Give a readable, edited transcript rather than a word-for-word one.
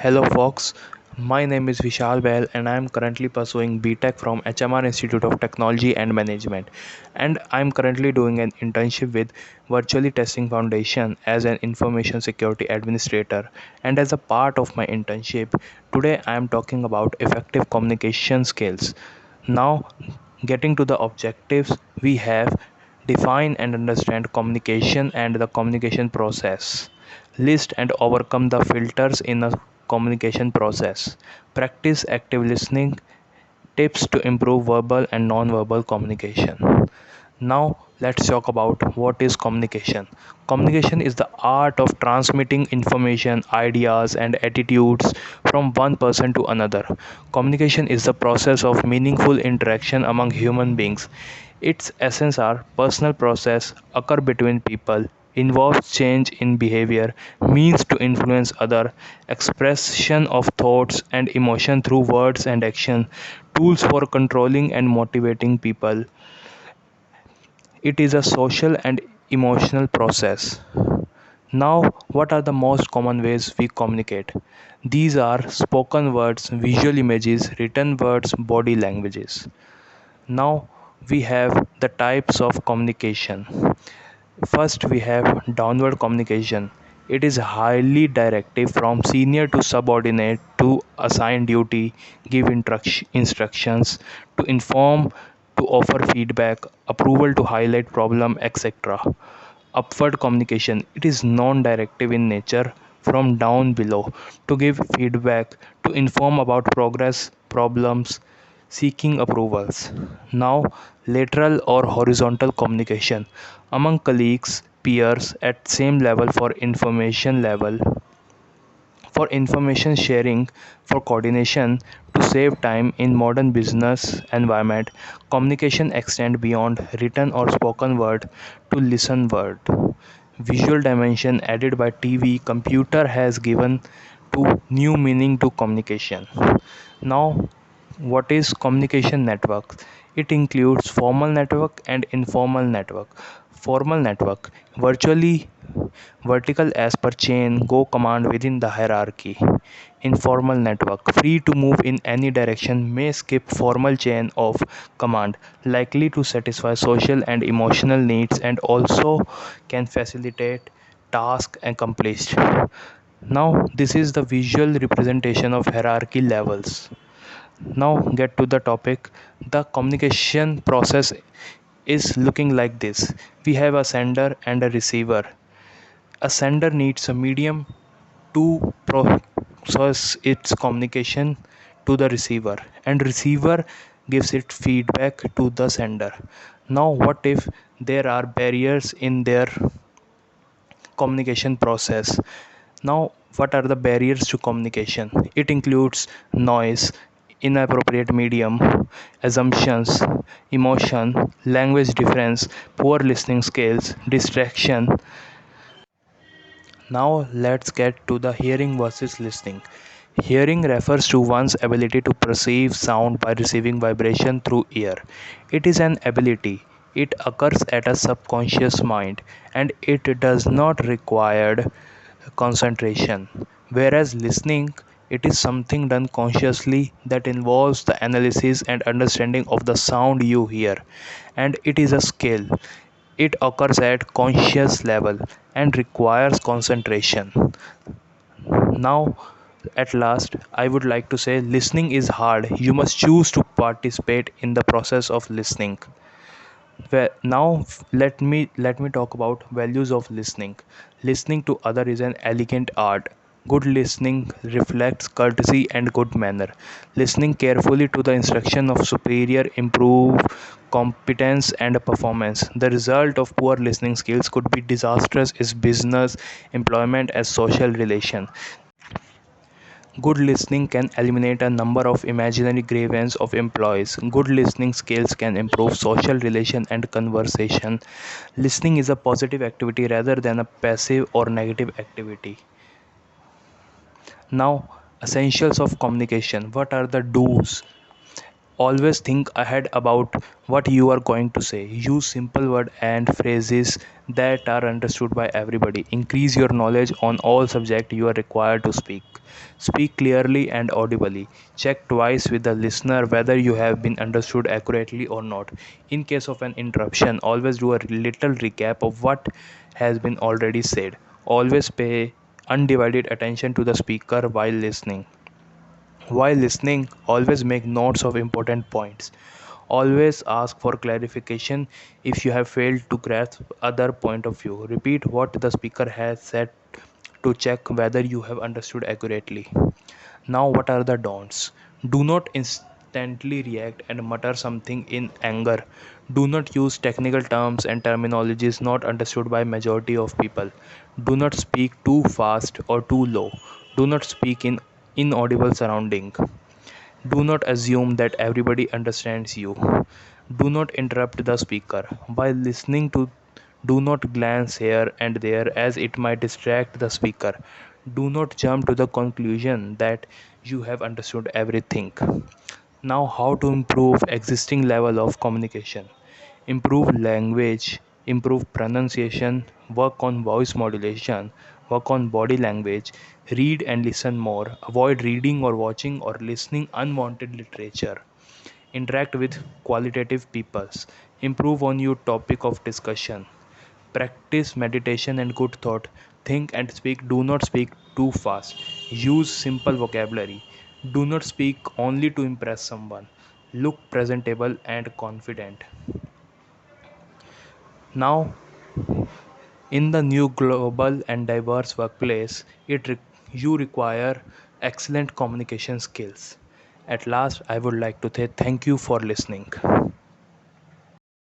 Hello, folks. My name is Vishal Behl, and I am currently pursuing BTech from HMR Institute of Technology and Management. And I am currently doing an internship with Virtually Testing Foundation as an information security administrator. And as a part of my internship, today I am talking about effective communication skills. Now, getting to the objectives, we have define and understand communication and the communication process. List and overcome the filters in a communication process. Practice active listening. Tips to improve verbal and non-verbal communication. Now, let's talk about what is communication. Communication is the art of transmitting information, ideas, and attitudes from one person to another. Communication is the process of meaningful interaction among human beings. Its essence are personal process occur between people, involves change in behavior, means to influence other, expression of thoughts and emotion through words and action, tools for controlling and motivating people. It is a social and emotional process. Now, what are the most common ways we communicate? These are spoken words, visual images, written words, body languages. Now, we have the types of communication. First, we have downward communication. It is highly directive from senior to subordinate to assign duty, give instructions, to inform, to offer feedback, approval to highlight problem, etc. Upward communication. It is non-directive in nature from down below to give feedback, to inform about progress, problems, seeking approvals. Now, lateral or horizontal communication among colleagues, peers at same level for information sharing, for coordination, to save time in modern business environment. Communication extend beyond written or spoken word to listen word. Visual dimension added by TV, computer has given to new meaning to communication. Now, what is communication network? It includes formal network and informal network. Formal network virtually vertical as per chain go command within the hierarchy. Informal network free to move in any direction may skip formal chain of command, likely to satisfy social and emotional needs and also can facilitate task accomplished. Now this is the visual representation of hierarchy levels. Now get to the topic. The communication process is looking like this. We have a sender and a receiver. A sender needs a medium to process its communication to the receiver, and receiver gives it feedback to the sender. Now what if there are barriers in their communication process? Now, what are the barriers to communication? It includes noise, inappropriate medium, assumptions, emotion, language difference, poor listening skills, distraction. Now, let's get to the hearing versus listening. Hearing refers to one's ability to perceive sound by receiving vibration through ear. It is an ability. It occurs at a subconscious mind and it does not require concentration. Whereas listening, it is something done consciously that involves the analysis and understanding of the sound you hear, and it is a skill. It occurs at conscious level and requires concentration. Now, at last, I would like to say listening is hard. You must choose to participate in the process of listening. Well, now let me talk about values of listening. Listening to other is an elegant art. Good listening reflects courtesy and good manner. Listening carefully to the instruction of superior improve competence and performance. The result of poor listening skills could be disastrous is business, employment as social relation. Good listening can eliminate a number of imaginary grievances of employees. Good listening skills can improve social relation and conversation. Listening is a positive activity rather than a passive or negative activity. Now, essentials of communication. What are the do's? Always think ahead about what you are going to say. Use simple words and phrases that are understood by everybody. Increase your knowledge on all subjects you are required to speak. Speak clearly and audibly. Check twice with the listener whether you have been understood accurately or not. In case of an interruption, always do a little recap of what has been already said. Always pay undivided attention to the speaker while listening. While listening, always make notes of important points. Always ask for clarification if you have failed to grasp other point of view. Repeat what the speaker has said to check whether you have understood accurately. Now, what are the don'ts? Do not instantly react and mutter something in anger. Do not use technical terms and terminologies not understood by majority of people. Do not speak too fast or too low. Do not speak in inaudible surrounding. Do not assume that everybody understands you. Do not interrupt the speaker. While listening to, do not glance here and there as it might distract the speaker. Do not jump to the conclusion that you have understood everything. Now, how to improve existing level of communication? Improve language, improve pronunciation, work on voice modulation, work on body language, read and listen more, avoid reading or watching or listening unwanted literature, interact with qualitative peoples, improve on your topic of discussion, practice meditation and good thought, think and speak, do not speak too fast, use simple vocabulary, do not speak only to impress someone, look presentable and confident. Now, in the new global and diverse workplace, you require excellent communication skills. At last, I would like to say thank you for listening.